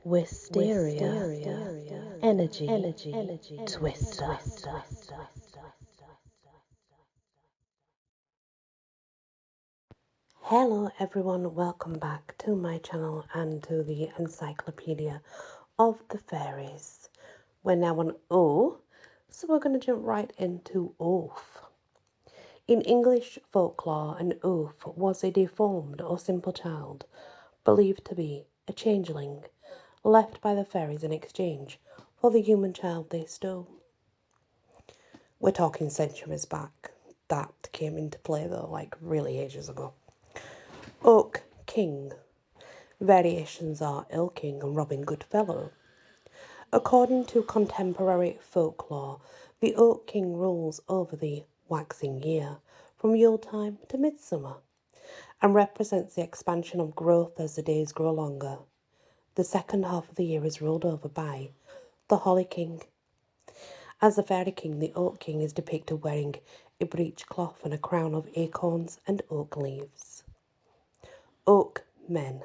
Wysteria, energy, twister. Hello everyone, welcome back to my channel and to the Encyclopedia of the Fairies. We're now on O, so we're going to jump right into oaf. In English folklore, an oaf was a deformed or simple child, believed to be a changeling, left by the fairies in exchange for the human child they stole. We're talking centuries back. That came into play though, like really ages ago. Oak King. Variations are Ill King and Robin Goodfellow. According to contemporary folklore, the Oak King rules over the waxing year, from Yuletime to Midsummer, and represents the expansion of growth as the days grow longer. The second half of the year is ruled over by the Holly King. As the Fairy King, the Oak King is depicted wearing a breechcloth and a crown of acorns and oak leaves. Oak Men.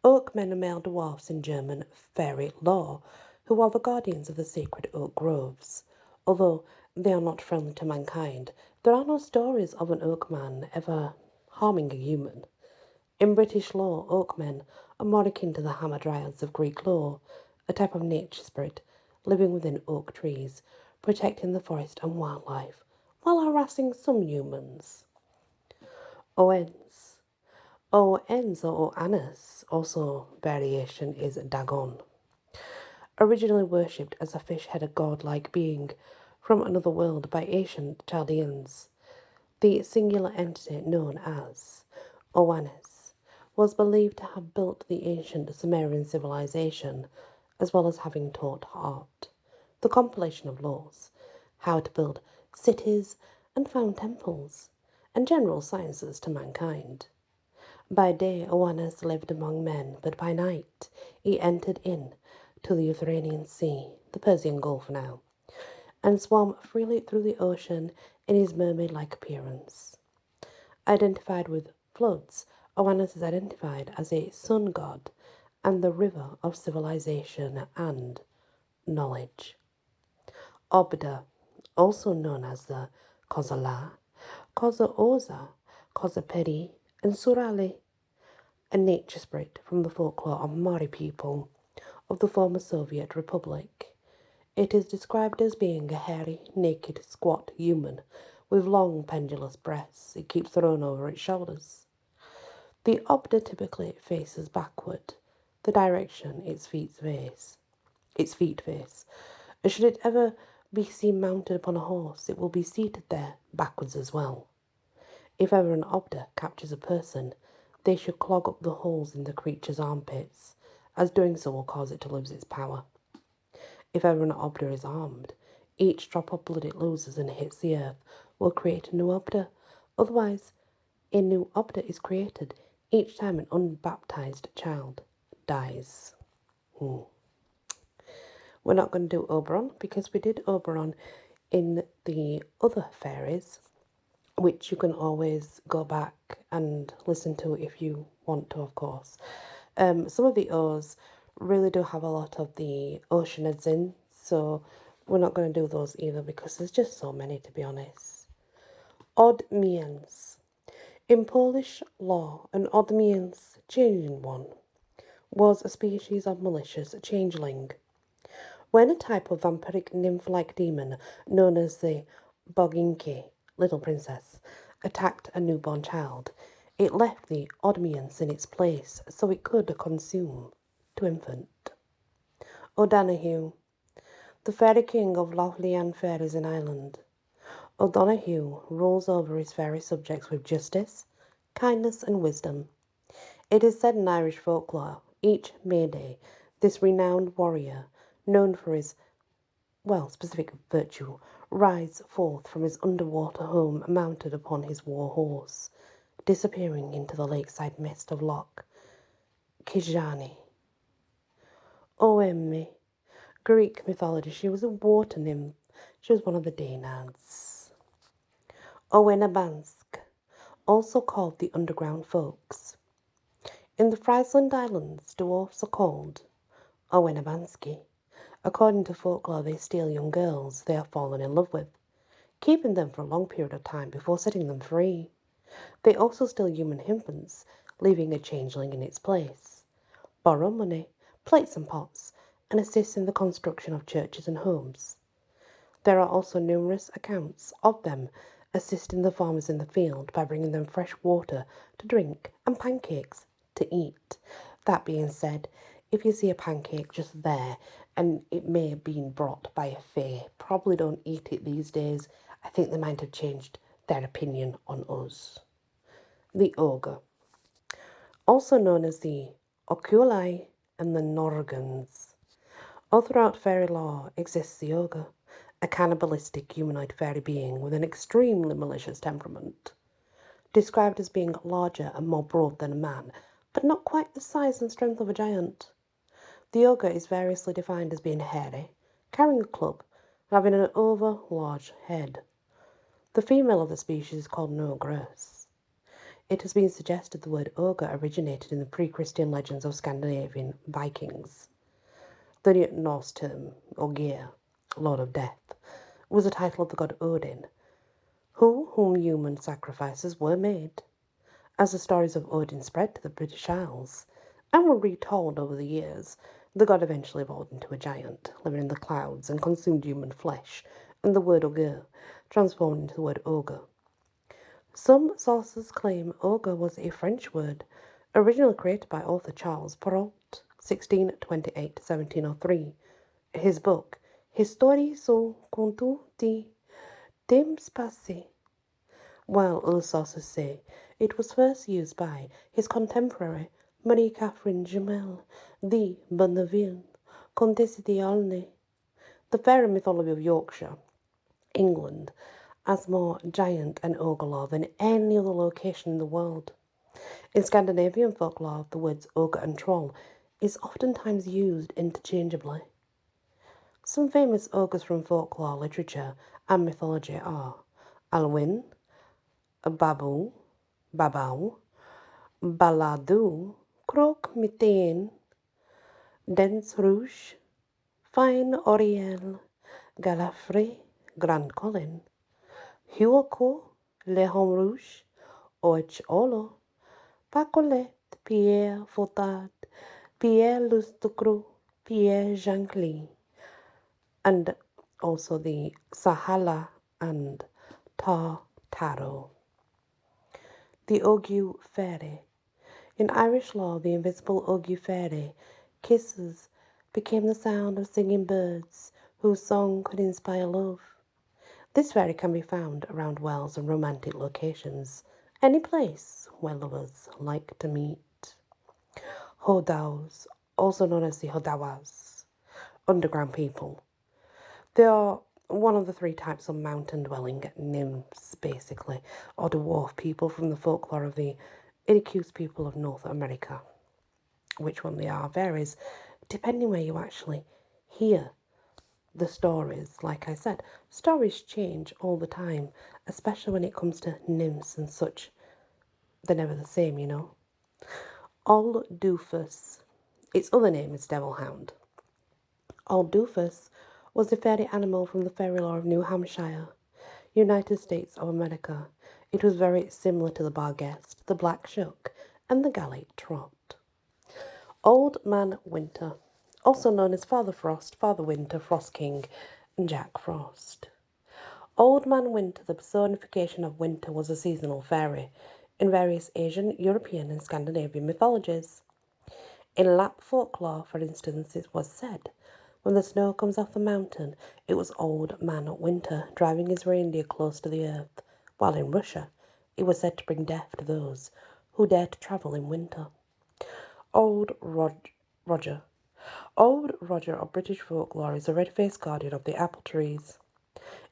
Oak men are male dwarfs in German fairy lore, who are the guardians of the sacred oak groves. Although they are not friendly to mankind, there are no stories of an oak man ever harming a human. In British lore, oak men are more akin to the hamadryads of Greek lore, a type of nature spirit living within oak trees, protecting the forest and wildlife, while harassing some humans. Owens. Owens or Oannes, also variation, is Dagon. Originally worshipped as a fish-headed god-like being from another world by ancient Chaldeans, the singular entity known as Oannes was believed to have built the ancient Sumerian civilization, as well as having taught art, the compilation of laws, how to build cities and found temples, and general sciences to mankind. By day, Oannes lived among men, but by night he entered in to the Euphrates Sea, the Persian Gulf now, and swam freely through the ocean in his mermaid-like appearance. Identified with floods, Oannes is identified as a sun god and the river of civilization and knowledge. Obda, also known as the Kozala, Koza-Oza, Kozaperi, and Surali, a nature spirit from the folklore of Mari people of the former Soviet Republic. It is described as being a hairy, naked, squat human with long pendulous breasts it keeps thrown over its shoulders. The Obda typically faces backward, the direction its feet face. Should it ever be seen mounted upon a horse, it will be seated there backwards as well. If ever an Obda captures a person, they should clog up the holes in the creature's armpits, as doing so will cause it to lose its power. If ever an Obda is armed, each drop of blood it loses and hits the earth will create a new Obda. Otherwise, a new Obda is created each time an unbaptized child dies. We're not going to do Oberon because we did Oberon in the other fairies, which you can always go back and listen to if you want to, of course. Some of the O's really do have a lot of the Oceanids in, so we're not going to do those either because there's just so many, to be honest. Odmians. In Polish law, an Odmians, changing one, was a species of malicious changeling. When a type of vampiric nymph-like demon known as the Boginki, Little Princess, attacked a newborn child, it left the Odmians in its place so it could consume to infant. O'Donoghue, the fairy king of Lochlean fairies in Ireland. O'Donoghue rules over his fairy subjects with justice, kindness and wisdom. It is said in Irish folklore, each May Day, this renowned warrior, known for his specific virtue, rides forth from his underwater home mounted upon his war horse, disappearing into the lakeside mist of Loch Kijani. Oemi, Greek mythology, she was a water nymph. She was one of the Daenads. Owenabansk, also called the underground folks. In the Friesland Islands, dwarfs are called or Winnabansky. According to folklore, they steal young girls they have fallen in love with, keeping them for a long period of time before setting them free. They also steal human infants, leaving a changeling in its place, borrow money, plates and pots, and assist in the construction of churches and homes. There are also numerous accounts of them assisting the farmers in the field by bringing them fresh water to drink and pancakes to eat. That being said, if you see a pancake just there and it may have been brought by a fae, probably don't eat it these days. I think they might have changed their opinion on us. The ogre, also known as the oculi and the norgans. All throughout fairy lore exists the ogre, a cannibalistic humanoid fairy being with an extremely malicious temperament. Described as being larger and more broad than a man, but not quite the size and strength of a giant. The ogre is variously defined as being hairy, carrying a club, and having an over large head. The female of the species is called an ogress. It has been suggested the word ogre originated in the pre-Christian legends of Scandinavian Vikings. The Norse term, Ogier, Lord of Death, was a title of the god Odin, whom human sacrifices were made. As the stories of Odin spread to the British Isles and were retold over the years, the god eventually evolved into a giant, living in the clouds and consumed human flesh, and the word ogre transformed into the word ogre. Some sources claim ogre was a French word, originally created by author Charles Perrault, 1628-1703. His book, Histoire sous conte de temps passés, while other sources say it was first used by his contemporary Marie-Catherine Jumel de Bonneville, Comtesse d'Aulnay. The fairy mythology of Yorkshire, England, has more giant and ogre lore than any other location in the world. In Scandinavian folklore, the words ogre and troll is oftentimes used interchangeably. Some famous ogres from folklore literature and mythology are Alwyn, Babau, Baladu, Croc Mitaine, Dents Rouge, Fine Oriel, Galafre, Grand Colin, Huoco, Le Homme Rouge, Och Olo, Pacolette, Pierre Fautard, Pierre Lustigre, Pierre Jancli, and also the Sahala and Tartaro. The Ogiu Fairy. In Irish law, the invisible Ogiu Fairy kisses became the sound of singing birds whose song could inspire love. This fairy can be found around wells and romantic locations, any place where lovers like to meet. Hodaws, also known as the Hodawas, underground people. They are one of the three types of mountain-dwelling nymphs, basically, or dwarf people from the folklore of the Inuit people of North America. Which one they are varies depending where you actually hear the stories. Like I said, stories change all the time, especially when it comes to nymphs and such. They're never the same, you know. Old Doofus. Its other name is Devil Hound. Old Doofus was a fairy animal from the fairy lore of New Hampshire, United States of America. It was very similar to the Barghest, the Black Shuck, and the Gallic Trot. Old Man Winter, also known as Father Frost, Father Winter, Frost King, and Jack Frost. Old Man Winter, the personification of winter, was a seasonal fairy in various Asian, European, and Scandinavian mythologies. In Lap folklore, for instance, it was said, when the snow comes off the mountain, it was Old Man Winter driving his reindeer close to the earth, while in Russia, it was said to bring death to those who dared to travel in winter. Old Roger. Old Roger of British folklore is a red-faced guardian of the apple trees.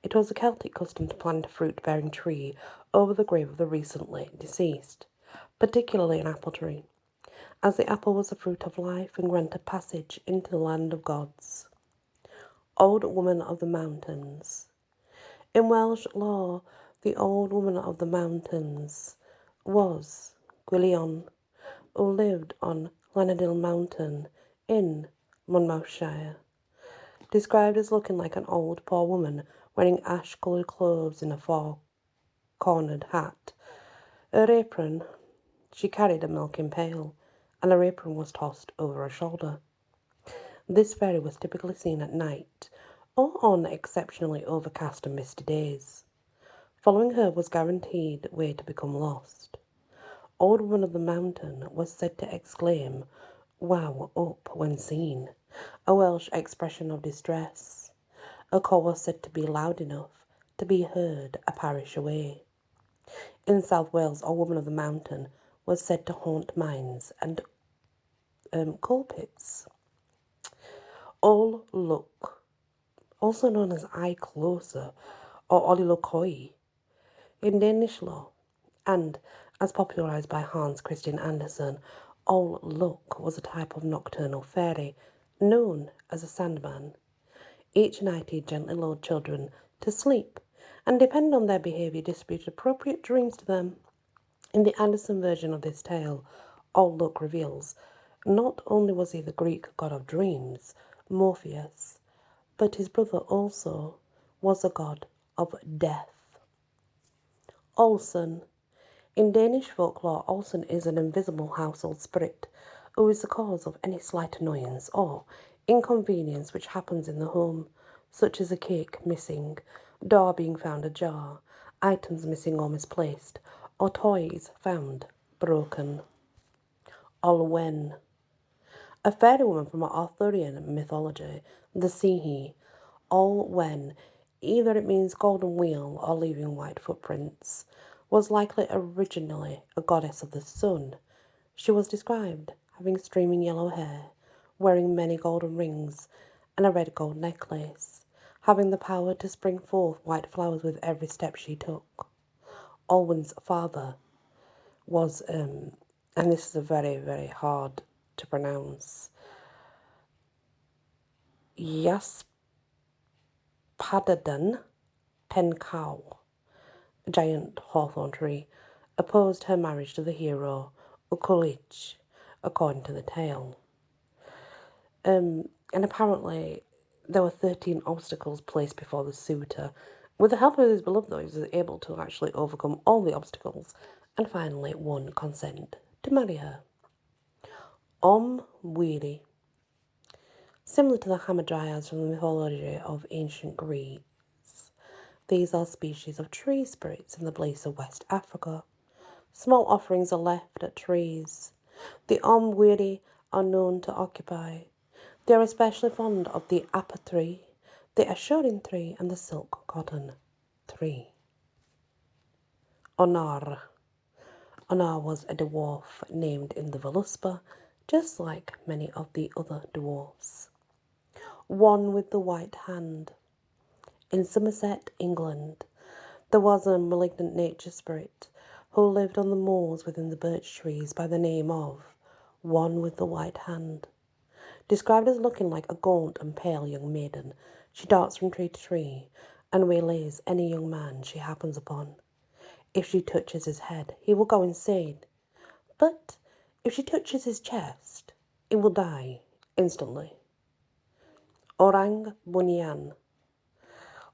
It was a Celtic custom to plant a fruit-bearing tree over the grave of the recently deceased, particularly an apple tree, as the apple was the fruit of life and granted passage into the land of gods. Old Woman of the Mountains. In Welsh lore, the Old Woman of the Mountains was Gwyllion, who lived on Llanadil Mountain in Monmouthshire. Described as looking like an old, poor woman wearing ash-coloured clothes in a four-cornered hat. Her apron, she carried a milking pail, and her apron was tossed over her shoulder. This fairy was typically seen at night, or on exceptionally overcast and misty days. Following her was guaranteed way to become lost. Old Woman of the Mountain was said to exclaim, "Wow, up," when seen, a Welsh expression of distress. A call was said to be loud enough to be heard a parish away. In South Wales, Old Woman of the Mountain was said to haunt mines and coal pits. All Look, also known as Eye Closer or Olilokoi, in Danish law, and as popularised by Hans Christian Andersen, All Look was a type of nocturnal fairy known as a sandman. Each night he gently lulled children to sleep and, depending on their behaviour, distributed appropriate dreams to them. In the Andersen version of this tale, All Look reveals not only was he the Greek god of dreams, Morpheus, but his brother also was a god of death. Olsen. In Danish folklore, Olsen is an invisible household spirit who is the cause of any slight annoyance or inconvenience which happens in the home, such as a cake missing, door being found ajar, items missing or misplaced, or toys found broken. Olwen. A fairy woman from Arthurian mythology, the Sihi. Olwen, either it means golden wheel or leaving white footprints, was likely originally a goddess of the sun. She was described having streaming yellow hair, wearing many golden rings and a red gold necklace, having the power to spring forth white flowers with every step she took. Olwen's father was, and this is a very, very hard to pronounce, Yaspadadan Penkau, a giant hawthorn tree, opposed her marriage to the hero Ukulich, according to the tale. And apparently there were 13 obstacles placed before the suitor. With the help of his beloved, though, he was able to actually overcome all the obstacles and finally won consent to marry her. Weary. Similar to the hamadryads from the mythology of ancient Greece, these are species of tree spirits in the place of West Africa. Small offerings are left at trees. The Weary are known to occupy. They are especially fond of the apple tree, the assuring tree, and the silk cotton tree. Onar. Onar was a dwarf named in the Voluspa, just like many of the other dwarfs. One with the white hand. In Somerset, England, there was a malignant nature spirit who lived on the moors within the birch trees by the name of One with the White Hand. Described as looking like a gaunt and pale young maiden, she darts from tree to tree and waylays any young man she happens upon. If she touches his head, he will go insane. But if she touches his chest, he will die instantly. Orang Bunyan,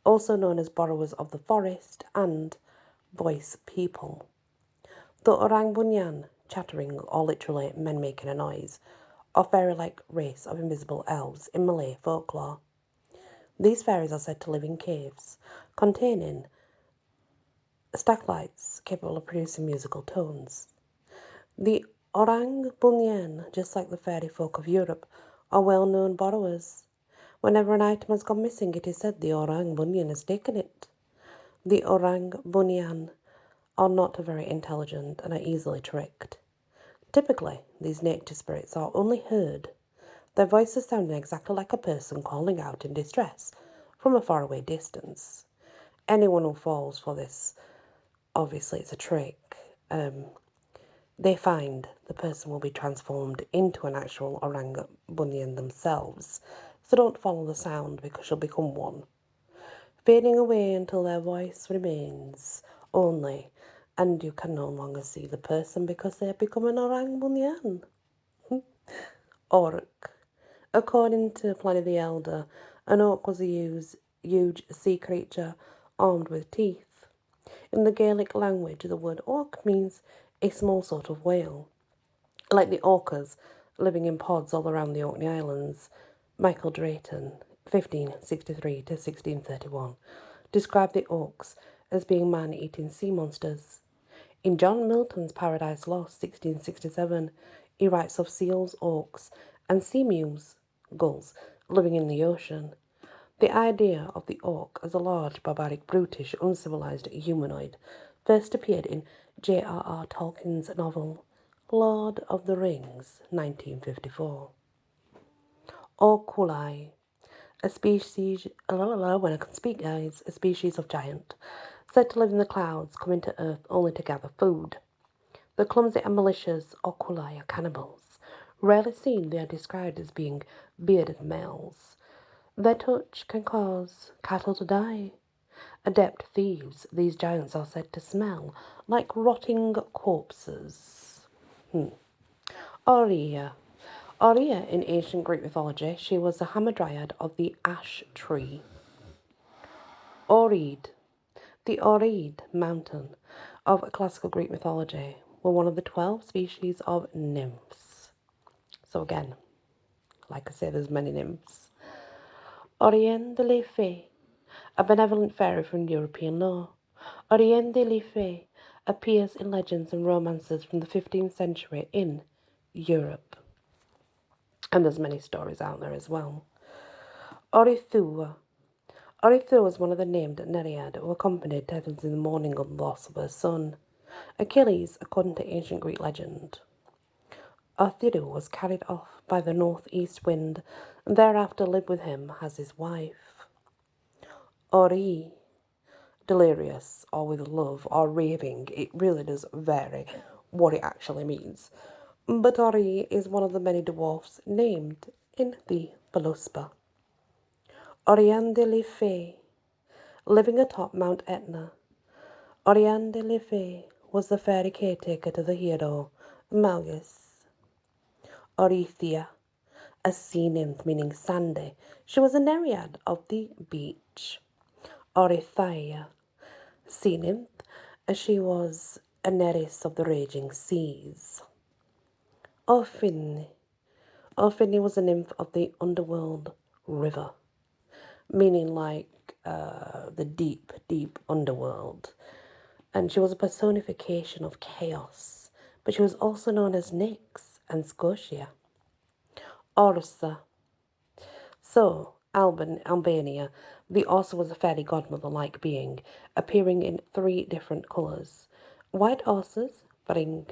also known as borrowers of the forest and voice people. The Orang Bunyan, chattering or literally men making a noise, are fairy-like race of invisible elves in Malay folklore. These fairies are said to live in caves containing stalactites capable of producing musical tones. The Orang Bunyan, just like the fairy folk of Europe, are well-known borrowers. Whenever an item has gone missing, it is said the Orang Bunyan has taken it. The Orang Bunyan are not very intelligent and are easily tricked. Typically, these nature spirits are only heard, their voices sounding exactly like a person calling out in distress from a faraway distance. Anyone who falls for this, obviously it's a trick, they find the person will be transformed into an actual Orang Bunyan themselves, so don't follow the sound because you'll become one, fading away until their voice remains only, and you can no longer see the person because they have become an Orang Bunyan. Orc. According to Pliny the Elder, an orc was a huge sea creature armed with teeth. In the Gaelic language, the word orc means a small sort of whale. Like the orcas living in pods all around the Orkney Islands, Michael Drayton, 1563 to 1631, described the orcs as being man-eating sea monsters. In John Milton's Paradise Lost, 1667, he writes of seals, orcs, and sea mews, gulls, living in the ocean. The idea of the orc as a large, barbaric, brutish, uncivilized humanoid first appeared in J.R.R. Tolkien's novel Lord of the Rings, 1954. Orculi, a species, when I can speak, guys, a species of giant, said to live in the clouds, coming to Earth only to gather food. The clumsy and malicious Orculi are cannibals. Rarely seen, they are described as being bearded males. Their touch can cause cattle to die. Adept thieves, these giants are said to smell like rotting corpses. Aurea. Aurea, in ancient Greek mythology, she was the hamadryad of the ash tree. Oread. The Oread mountain of classical Greek mythology were one of the 12 species of nymphs. So again, like I say, there's many nymphs. Oriane de la Fée, a benevolent fairy from European lore. Oriane de la Fée appears in legends and romances from the 15th century in Europe. And there's many stories out there as well. Orithua. Orithua was one of the named Nereid who accompanied Thetis in the mourning of the loss of her son. Achilles, according to ancient Greek legend. Arthiru was carried off by the northeast wind and thereafter lived with him as his wife. Ori, delirious or with love or raving, it really does vary what it actually means. But Ori is one of the many dwarfs named in the Voluspa. Oriane de la Fée, living atop Mount Etna. Oriane de la Fée was the fairy caretaker to the hero Magus. Orithia, a sea nymph meaning sandy, she was a nereid of the beach. Orithia, sea nymph, as she was a nereis of the raging seas. Orphine. Orphine was a nymph of the underworld river, meaning like the deep, deep underworld. And she was a personification of chaos, but she was also known as Nyx and Scotia. Orsa. So, Albania, the Orsa was a fairy godmother-like being, appearing in 3 different colours. White Orsas bring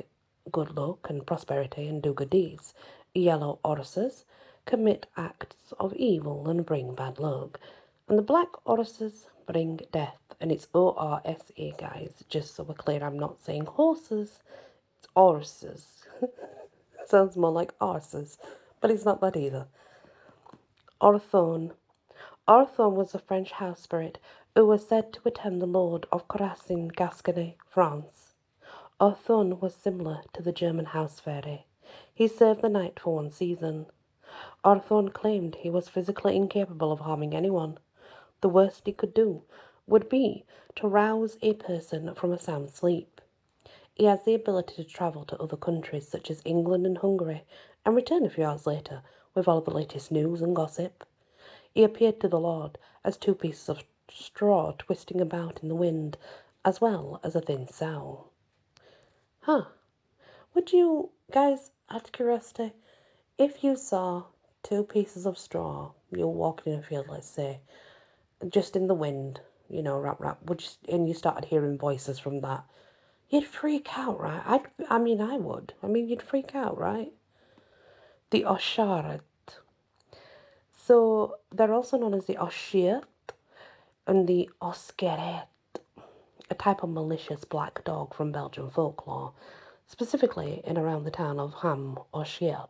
good luck and prosperity and do good deeds. Yellow Orsas commit acts of evil and bring bad luck. And the black Orsas bring death. And it's O-R-S-A, guys, just so we're clear. I'm not saying horses, it's Orsas. Sounds more like arses, but it's not that either. Orthone. Orthone was a French house spirit who was said to attend the Lord of Corras in Gascony, France. Orthone was similar to the German house fairy. He served the night for 1 season. Orthone claimed he was physically incapable of harming anyone. The worst he could do would be to rouse a person from a sound sleep. He has the ability to travel to other countries such as England and Hungary and return a few hours later with all the latest news and gossip. He appeared to the Lord as 2 pieces of straw twisting about in the wind, as well as a thin sow. Would you guys, out of curiosity, if you saw 2 pieces of straw, you're walking in a field, let's say, just in the wind, you know, rap, and you started hearing voices from that, you'd freak out, right? I would. You'd freak out, right? The Osharat. So they're also known as the Oshiert and the Oskeret, a type of malicious black dog from Belgian folklore, specifically in around the town of Ham or Shiert,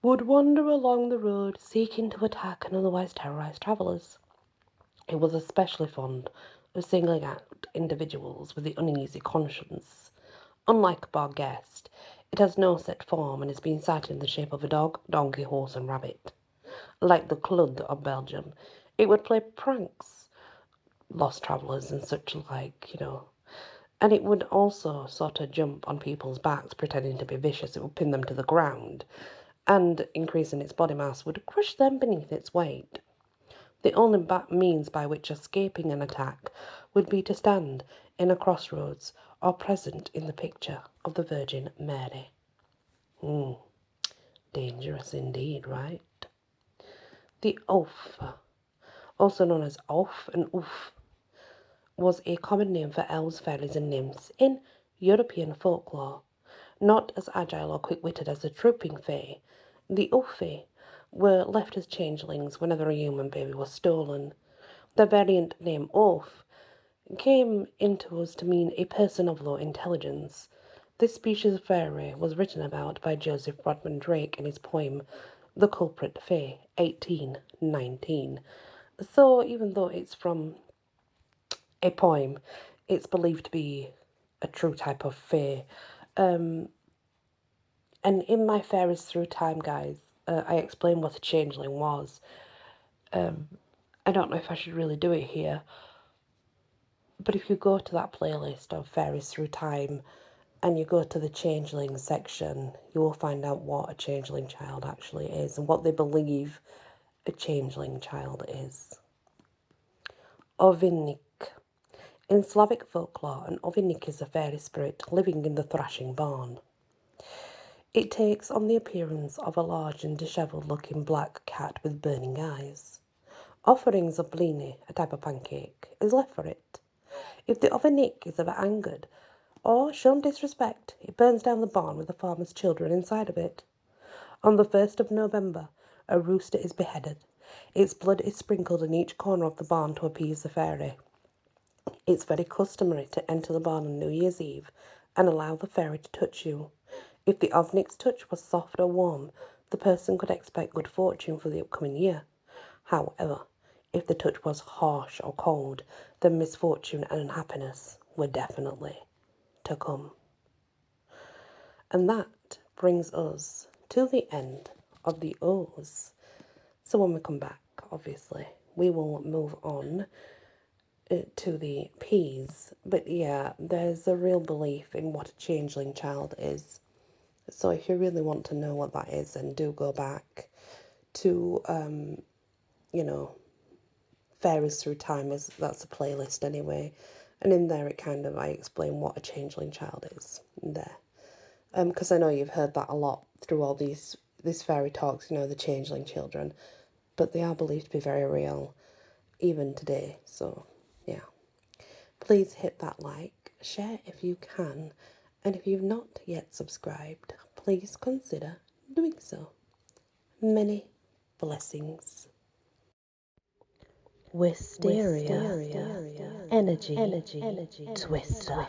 would wander along the road seeking to attack and otherwise terrorise travellers. It was especially fond of singling out individuals with the uneasy conscience. Unlike Barghest, It has no set form and is being sighted in the shape of a dog, donkey, horse, and rabbit. Like the Clud of Belgium, it would play pranks, lost travellers and such like, And it would also sort of jump on people's backs, pretending to be vicious. It would pin them to the ground, and increasing its body mass would crush them beneath its weight. The only means by which escaping an attack would be to stand in a crossroads or present in the picture of the Virgin Mary. Dangerous indeed, right? The oaf, also known as Off and Oof, was a common name for elves, fairies, and nymphs in European folklore. Not as agile or quick-witted as the trooping fae, the Oafai were left as changelings whenever a human baby was stolen. The variant name Oaf came into us to mean a person of low intelligence. This species of fairy was written about by Joseph Rodman Drake in his poem The Culprit Fae, 1819. So even though it's from a poem, it's believed to be a true type of fae. And in my Fairies Through Time, guys, I explained what a changeling was. I don't know if I should really do it here, but if you go to that playlist of Fairies Through Time and you go to the changeling section, you will find out what a changeling child actually is and what they believe a changeling child is. Ovinnik. In Slavic folklore, an ovinnik is a fairy spirit living in the thrashing barn. It takes on the appearance of a large and dishevelled-looking black cat with burning eyes. Offerings of blini, a type of pancake, is left for it. If the ovinnik is ever angered or shown disrespect, it burns down the barn with the farmer's children inside of it. On the 1st of November, a rooster is beheaded. Its blood is sprinkled in each corner of the barn to appease the fairy. It's very customary to enter the barn on New Year's Eve and allow the fairy to touch you. If the ovnik's touch was soft or warm, the person could expect good fortune for the upcoming year. However, if the touch was harsh or cold, then misfortune and unhappiness were definitely to come. And that brings us to the end of the O's. So when we come back, obviously, we will move on to the P's. But yeah, there's a real belief in what a changeling child is. So if you really want to know what that is, then do go back to, Fairies Through Time, that's a playlist anyway. And in there I explain what a changeling child is in there. Because I know you've heard that a lot through all these fairy talks, the changeling children. But they are believed to be very real, even today. So, yeah. Please hit that like, share if you can, and if you've not yet subscribed, please consider doing so. Many blessings. Wysteria, energy, twister.